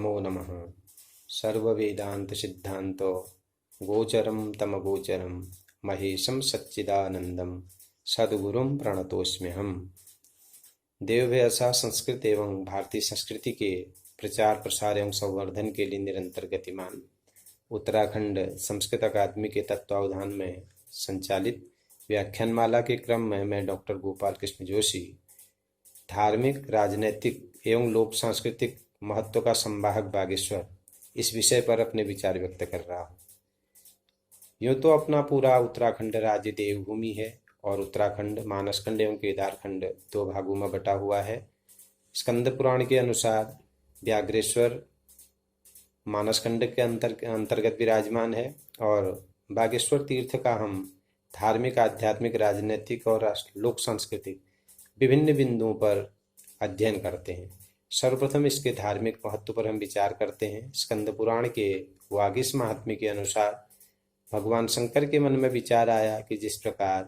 नमो नमः। सर्ववेदांत सिद्धांतो गोचरं तमगोचरं महेशं सच्चिदानंदं सद्गुरुं प्रणतोस्म्यहम्। देवव्यासा संस्कृत एवं भारतीय संस्कृति के प्रचार प्रसार एवं संवर्धन के लिए निरंतर गतिमान उत्तराखंड संस्कृत अकादमी के तत्वावधान में संचालित व्याख्यानमाला के क्रम में मैं डॉक्टर गोपाल कृष्ण जोशी धार्मिक, राजनैतिक एवं लोक सांस्कृतिक महत्व का संवाहक बागेश्वर इस विषय पर अपने विचार व्यक्त कर रहा हूँ। यूँ तो अपना पूरा उत्तराखंड राज्य देवभूमि है और उत्तराखंड मानसखंड एवं केदारखंड दो भागों में बटा हुआ है। स्कंद पुराण के अनुसार व्याघ्रेश्वर मानसखंड के अंतर्गत विराजमान है और बागेश्वर तीर्थ का हम धार्मिक, आध्यात्मिक, राजनीतिक और लोक सांस्कृतिक विभिन्न बिंदुओं पर अध्ययन करते हैं। सर्वप्रथम इसके धार्मिक महत्व पर हम विचार करते हैं। स्कंद पुराण के वागीश महात्म्य के अनुसार भगवान शंकर के मन में विचार आया कि जिस प्रकार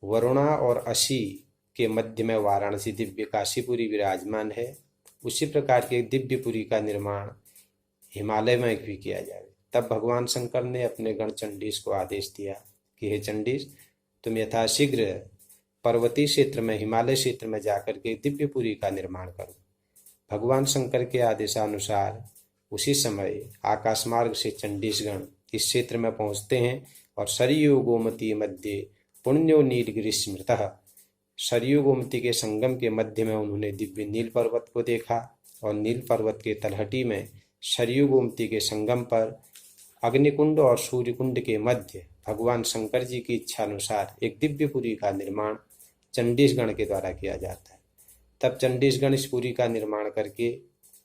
वरुणा और असी के मध्य में वाराणसी दिव्य काशीपुरी विराजमान है, उसी प्रकार के दिव्यपुरी का निर्माण हिमालय में भी किया जाए। तब भगवान शंकर ने अपने गण चंडीश को आदेश दिया कि हे चंडीश, तुम यथाशीघ्र पर्वतीय क्षेत्र में, हिमालय क्षेत्र में जाकर के दिव्यपुरी का निर्माण करो। भगवान शंकर के आदेशानुसार उसी समय आकाश मार्ग से चंडीशगण इस क्षेत्र में पहुंचते हैं और सरयू गोमती मध्य पुण्यो नीलगिरि स्मृतः, सरयू गोमती के संगम के मध्य में उन्होंने दिव्य नील पर्वत को देखा और नील पर्वत के तलहटी में सरयू गोमती के संगम पर अग्निकुंड और सूर्यकुंड के मध्य भगवान शंकर जी की इच्छा अनुसार एक दिव्यपुरी का निर्माण चंडीशगण के द्वारा किया जाता है। तब चंडीशगण इस पुरी का निर्माण करके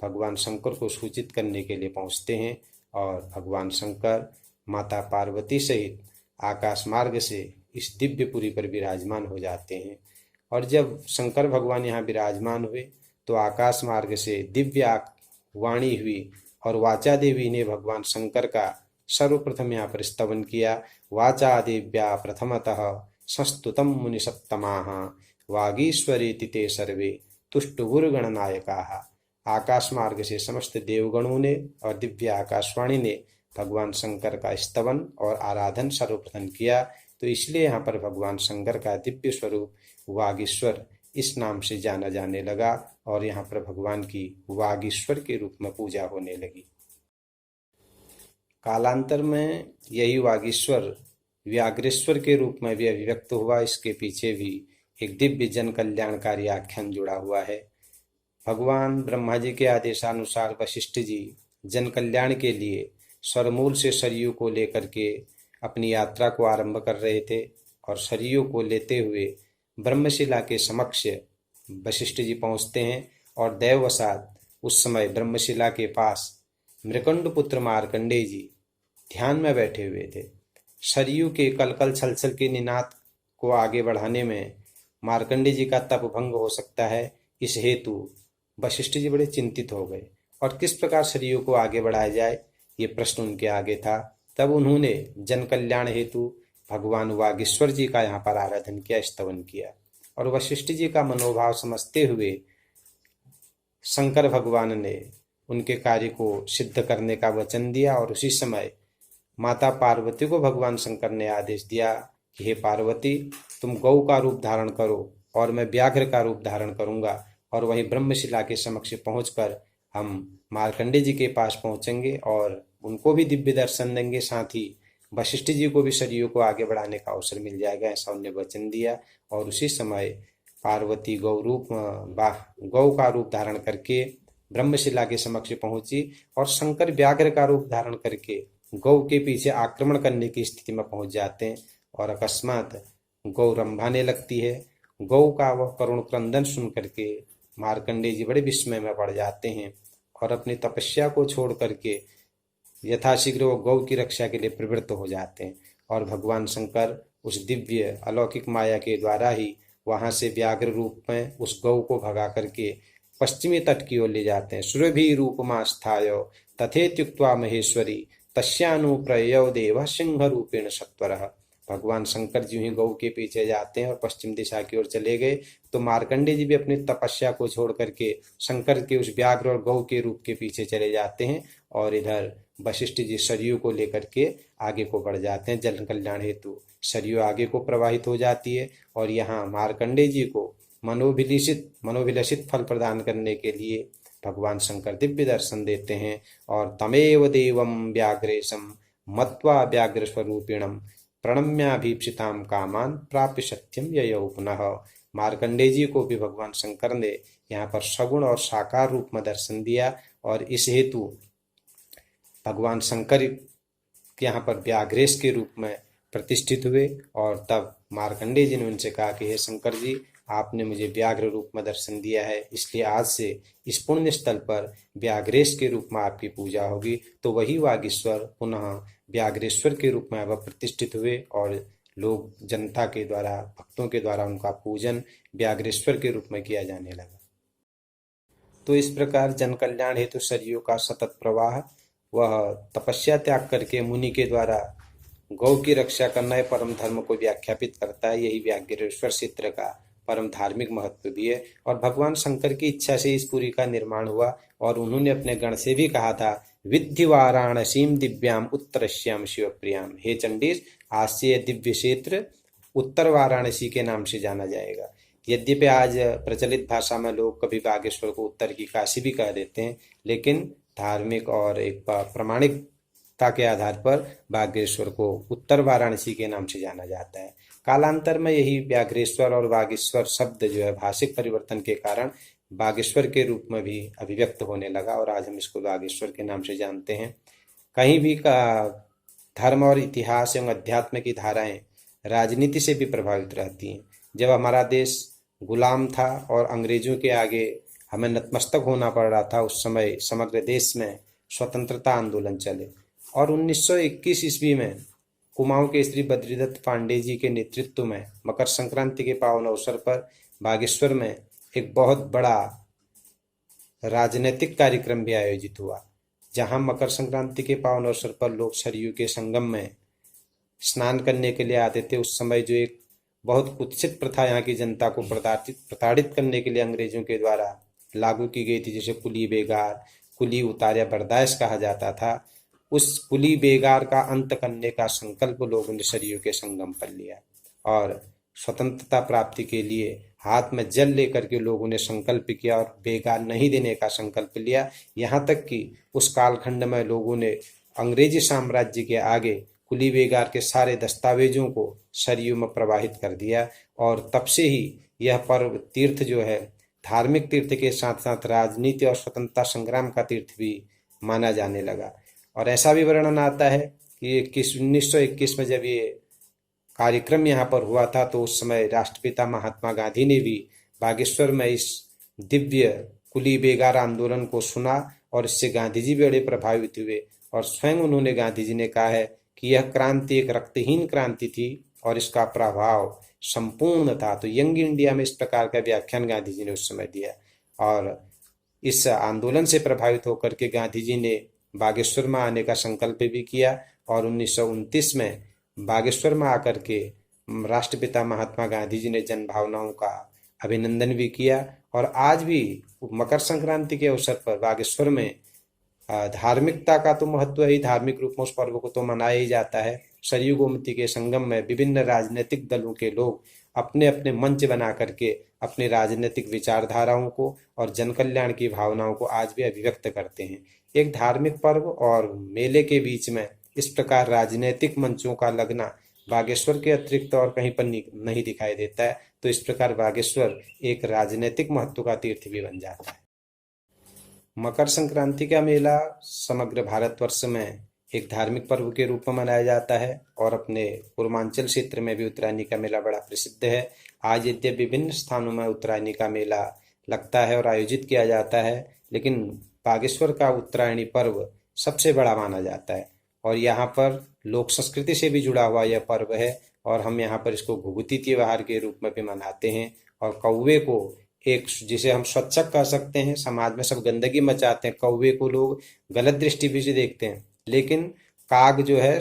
भगवान शंकर को सूचित करने के लिए पहुंचते हैं और भगवान शंकर माता पार्वती सहित आकाश मार्ग से इस दिव्यपुरी पर विराजमान हो जाते हैं। और जब शंकर भगवान यहाँ विराजमान हुए तो आकाश मार्ग से दिव्य वाणी हुई और वाचा देवी ने भगवान शंकर का सर्वप्रथम यहाँ पर स्तवन किया। वाचा देव्या प्रथमतः संस्तुतम मुनि सप्तमाः वागीश्वरेति ते सर्वे तुष्टुगुरुगणनायकाः। आकाश मार्ग से समस्त देवगणों ने और दिव्य आकाशवाणी ने भगवान शंकर का स्तवन और आराधन सर्वप्रथम किया। तो इसलिए यहाँ पर भगवान शंकर का दिव्य स्वरूप वागीश्वर इस नाम से जाना जाने लगा और यहाँ पर भगवान की वागीश्वर के रूप में पूजा होने लगी। कालांतर में यही वागीश्वर व्याघ्रेश्वर के रूप में भी अभिव्यक्त हुआ। इसके पीछे भी एक दिव्य जन कल्याणकारी आख्यान जुड़ा हुआ है। भगवान ब्रह्मा जी के आदेशानुसार वशिष्ठ जी जन कल्याण के लिए स्वरमूल से सरयू को लेकर के अपनी यात्रा को आरंभ कर रहे थे और सरयू को लेते हुए ब्रह्मशिला के समक्ष वशिष्ठ जी पहुंचते हैं और दैववशात उस समय ब्रह्मशिला के पास मृकंड पुत्र मार्कंडेय जी ध्यान में बैठे हुए थे। सरयू के कलकल छलछल के निनाद को आगे बढ़ाने में मार्कंडेय जी का तप भंग हो सकता है। इस हेतु वशिष्ठ जी बड़े चिंतित हो गए और किस प्रकार सरयू को आगे बढ़ाया जाए, ये प्रश्न उनके आगे था। तब उन्होंने जन कल्याण हेतु भगवान वागीश्वर जी का यहाँ पर आराधन किया, स्तवन किया और वशिष्ठ जी का मनोभाव समझते हुए शंकर भगवान ने उनके कार्य को सिद्ध करने का वचन दिया। और उसी समय माता पार्वती को भगवान शंकर ने आदेश दिया कि हे पार्वती, तुम गौ का रूप धारण करो और मैं व्याघ्र का रूप धारण करूंगा और वहीं ब्रह्मशिला के समक्ष पहुंचकर हम मार्कंडेय जी के पास पहुंचेंगे और उनको भी दिव्य दर्शन देंगे, साथ ही वशिष्ठ जी को भी सरयू को आगे बढ़ाने का अवसर मिल जाएगा, ऐसा उन्हें वचन दिया। और उसी समय पार्वती गौ का रूप धारण करके ब्रह्मशिला के समक्ष पहुंची और शंकर व्याघ्र का रूप धारण करके गौ के पीछे आक्रमण करने की स्थिति में पहुंच जाते हैं और अकस्मात गौ रंभाने लगती है। गौ का वह करुण क्रंदन सुन करके मार्कंडेय जी बड़े विस्मय में पड़ जाते हैं और अपनी तपस्या को छोड़ करके यथाशीघ्र वो गौ की रक्षा के लिए प्रवृत्त हो जाते हैं और भगवान शंकर उस दिव्य अलौकिक माया के द्वारा ही वहां से व्याघ्र रूप में उस गौ को भगा करके पश्चिमी तट की ओर ले जाते हैं। सुरभि रूपमास्थाय तथेत्युक्त्वा महेश्वरी तस्यानुप्रययो देव सिंह रूपेण सत्वरः। भगवान शंकर जी ही गौ के पीछे जाते हैं और पश्चिम दिशा की ओर चले गए, तो मार्कंडे जी भी अपनी तपस्या को छोड़ करके शंकर के उस व्याघ्र और गौ के रूप के पीछे चले जाते हैं और इधर वशिष्ठ जी सरयू को लेकर के आगे को बढ़ जाते हैं जन कल्याण हेतु। सरयू आगे को प्रवाहित हो जाती है और यहाँ मार्कंडे जी को मनोभिलषित फल प्रदान करने के लिए भगवान शंकर दिव्य दर्शन देते हैं और तमेव देवम व्याघ्रेशम मत्वा व्याघ्र स्वरूपिणम प्रणम्याभीप्सिताम कामान प्राप्य सत्यम ययौ पुनः। मार्कंडे जी को भी भगवान शंकर ने यहाँ पर सगुण और साकार रूप में दर्शन दिया और इस हेतु भगवान शंकर यहाँ पर व्याघ्रेश के रूप में प्रतिष्ठित हुए और तब मार्कंडे जी ने उनसे कहा कि हे शंकर जी, आपने मुझे व्याघ्र रूप में दर्शन दिया है, इसलिए आज से इस पुण्य स्थल पर व्याघ्रेश के रूप में आपकी पूजा होगी। तो वही वागीश्वर पुनः व्याघ्रेश्वर के रूप में अब प्रतिष्ठित हुए और लोग जनता के द्वारा, भक्तों के द्वारा उनका पूजन व्याघ्रेश्वर के रूप में किया जाने लगा। तो इस प्रकार जन कल्याण हेतु सरयू का सतत प्रवाह, वह तपस्या त्याग करके मुनि के द्वारा गौ की रक्षा करना है परम धर्म को व्याख्यापित करता है। यही व्याघ्रेश्वर क्षेत्र का परम धार्मिक महत्व भी है और भगवान शंकर की इच्छा से इस पुरी का निर्माण हुआ और उन्होंने अपने गण से भी कहा था, विद्धि वाराणसीम दिव्याम उत्तरश्याम शिवप्रियाम। हे चंडीस, आज से यह दिव्य क्षेत्र उत्तर वाराणसी के नाम से जाना जाएगा। यद्यपि आज प्रचलित भाषा में लोग कभी बागेश्वर को उत्तर की काशी भी कह देते हैं, लेकिन धार्मिक और एक प्रामाणिकता के आधार पर बागेश्वर को उत्तर वाराणसी के नाम से जाना जाता है। कालांतर में यही व्याघ्रेश्वर और बागेश्वर शब्द जो है भाषिक परिवर्तन के कारण बागेश्वर के रूप में भी अभिव्यक्त होने लगा और आज हम इसको बागेश्वर के नाम से जानते हैं। कहीं भी का धर्म और इतिहास एवं अध्यात्म की धाराएं राजनीति से भी प्रभावित रहती हैं। जब हमारा देश गुलाम था और अंग्रेजों के आगे हमें नतमस्तक होना पड़ रहा था, उस समय समग्र देश में स्वतंत्रता आंदोलन चले और 1921 ईस्वी में कुमाऊं के श्री बद्रीदत्त पांडे जी के नेतृत्व में मकर संक्रांति के पावन अवसर पर बागेश्वर में एक बहुत बड़ा राजनीतिक कार्यक्रम भी आयोजित हुआ, जहां मकर संक्रांति के पावन अवसर पर लोग सरयू के संगम में स्नान करने के लिए आते थे। उस समय जो एक बहुत कुत्सित प्रथा यहाँ की जनता को प्रताड़ित करने के लिए अंग्रेजों के द्वारा लागू की गई थी, जिसे कुली बेगार, कुली उतार या बर्दाश्त कहा जाता था, उस कुली बेगार का अंत करने का संकल्प लोगों ने सरयू के संगम पर लिया और स्वतंत्रता प्राप्ति के लिए हाथ में जल लेकर के लोगों ने संकल्प किया और बेगार नहीं देने का संकल्प लिया। यहाँ तक कि उस कालखंड में लोगों ने अंग्रेजी साम्राज्य के आगे कुली बेगार के सारे दस्तावेजों को सरयू में प्रवाहित कर दिया और तब से ही यह पर्व तीर्थ जो है धार्मिक तीर्थ के साथ साथ राजनीति और स्वतंत्रता संग्राम का तीर्थ भी माना जाने लगा। और ऐसा भी वर्णन आता है कि 1921 में जब ये कार्यक्रम यहाँ पर हुआ था, तो उस समय राष्ट्रपिता महात्मा गांधी ने भी बागेश्वर में इस दिव्य कुली बेगार आंदोलन को सुना और इससे गांधी जी भी बड़े प्रभावित हुए और स्वयं उन्होंने, गांधी जी ने कहा है कि यह क्रांति एक रक्तहीन क्रांति थी और इसका प्रभाव संपूर्ण था। तो यंग इंडिया में इस प्रकार का व्याख्यान गांधी जी ने उस समय दिया और इस आंदोलन से प्रभावित होकर के गांधी जी ने बागेश्वर में आने का संकल्प भी किया और 1929 में बागेश्वर में आकर के राष्ट्रपिता महात्मा गांधी जी ने जन भावनाओं का अभिनंदन भी किया। और आज भी मकर संक्रांति के अवसर पर बागेश्वर में धार्मिकता का तो महत्व ही, धार्मिक रूप में उस पर्व को तो मनाया ही जाता है। सरयू गोमती के संगम में विभिन्न राजनीतिक दलों के लोग अपने अपने मंच बना करके अपने राजनीतिक विचारधाराओं को और जन कल्याण की भावनाओं को आज भी अभिव्यक्त करते हैं। एक धार्मिक पर्व और मेले के बीच में इस प्रकार राजनीतिक मंचों का लगना बागेश्वर के अतिरिक्त और कहीं पर नहीं दिखाई देता है। तो इस प्रकार बागेश्वर एक राजनीतिक महत्व का तीर्थ भी बन जाता है। मकर संक्रांति का मेला समग्र भारतवर्ष में एक धार्मिक पर्व के रूप में मनाया जाता है और अपने पूर्वांचल क्षेत्र में भी उत्तरायणी का मेला बड़ा प्रसिद्ध है। आज यद्यपि विभिन्न स्थानों में उत्तरायणी का मेला लगता है और आयोजित किया जाता है, लेकिन बागेश्वर का उत्तरायणी पर्व सबसे बड़ा माना जाता है और यहाँ पर लोक संस्कृति से भी जुड़ा हुआ यह पर्व है और हम यहाँ पर इसको घुघुती त्योहार के रूप में भी मनाते हैं। और कौवे को एक, जिसे हम स्वच्छक कह सकते हैं, समाज में सब गंदगी मचाते हैं, कौवे को लोग गलत दृष्टि भी से देखते हैं, लेकिन काग जो है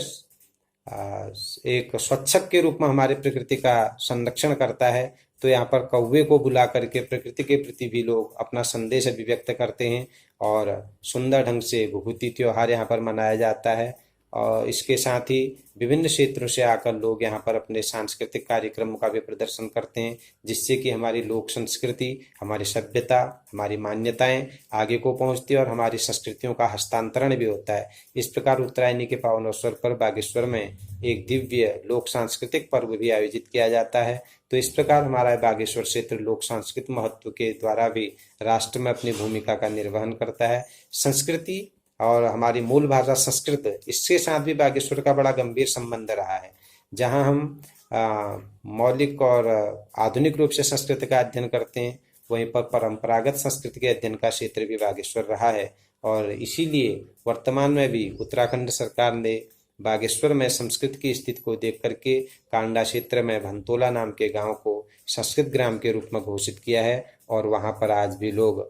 एक स्वच्छक के रूप में हमारे प्रकृति का संरक्षण करता है। तो यहाँ पर कौवे को बुला करके प्रकृति के प्रति भी लोग अपना संदेश अभिव्यक्त करते हैं और सुंदर ढंग से विभूति त्योहार यहाँ पर मनाया जाता है। और इसके साथ ही विभिन्न क्षेत्रों से आकर लोग यहाँ पर अपने सांस्कृतिक कार्यक्रमों का भी प्रदर्शन करते हैं, जिससे कि हमारी लोक संस्कृति, हमारी सभ्यता, हमारी मान्यताएं आगे को पहुंचती है और हमारी संस्कृतियों का हस्तांतरण भी होता है। इस प्रकार उत्तरायणी के पावन अवसर पर बागेश्वर में एक दिव्य लोक सांस्कृतिक पर्व भी आयोजित किया जाता है। तो इस प्रकार हमारा बागेश्वर क्षेत्र लोक सांस्कृतिक महत्व के द्वारा भी राष्ट्र में अपनी भूमिका का निर्वहन करता है। संस्कृति और हमारी मूल भाषा संस्कृत, इसके साथ भी बागेश्वर का बड़ा गंभीर संबंध रहा है। जहाँ हम मौलिक और आधुनिक रूप से संस्कृत का अध्ययन करते हैं, वहीं पर परंपरागत संस्कृति के अध्ययन का क्षेत्र भी बागेश्वर रहा है। और इसीलिए वर्तमान में भी उत्तराखंड सरकार ने बागेश्वर में संस्कृत की स्थिति को देख करके कांडा क्षेत्र में भंतोला नाम के गांव को संस्कृत ग्राम के रूप में घोषित किया है। और वहां पर आज भी लोग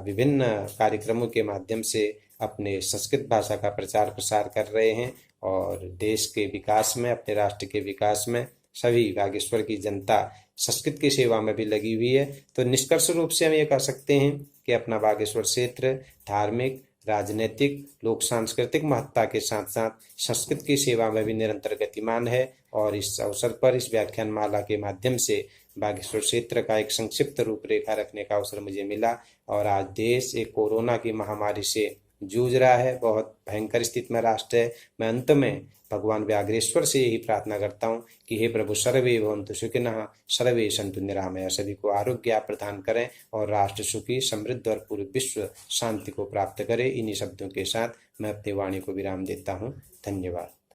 विभिन्न कार्यक्रमों के माध्यम से अपने संस्कृत भाषा का प्रचार प्रसार कर रहे हैं और देश के विकास में, अपने राष्ट्र के विकास में सभी बागेश्वर की जनता संस्कृत की सेवा में भी लगी हुई है। तो निष्कर्ष रूप से हम ये कह सकते हैं कि अपना बागेश्वर क्षेत्र धार्मिक, राजनीतिक, लोक सांस्कृतिक महत्ता के साथ साथ संस्कृत की सेवा में भी निरंतर गतिमान है। और इस अवसर पर इस व्याख्यान माला के माध्यम से बागेश्वर क्षेत्र का एक संक्षिप्त रूपरेखा रखने का अवसर मुझे मिला। और आज देश एक कोरोना की महामारी से जूझ रहा है, बहुत भयंकर स्थिति में राष्ट्र है। मैं अंत में भगवान व्याघ्रेश्वर से यही प्रार्थना करता हूँ कि हे प्रभु, सर्वे भवन्तु सुखिनः, सर्वे सन्तु निरामया, सभी को आरोग्य प्रदान करें और राष्ट्र सुखी, समृद्ध और पूरे विश्व शांति को प्राप्त करे। इन्हीं शब्दों के साथ मैं अपनी वाणी को विराम देता हूँ। धन्यवाद।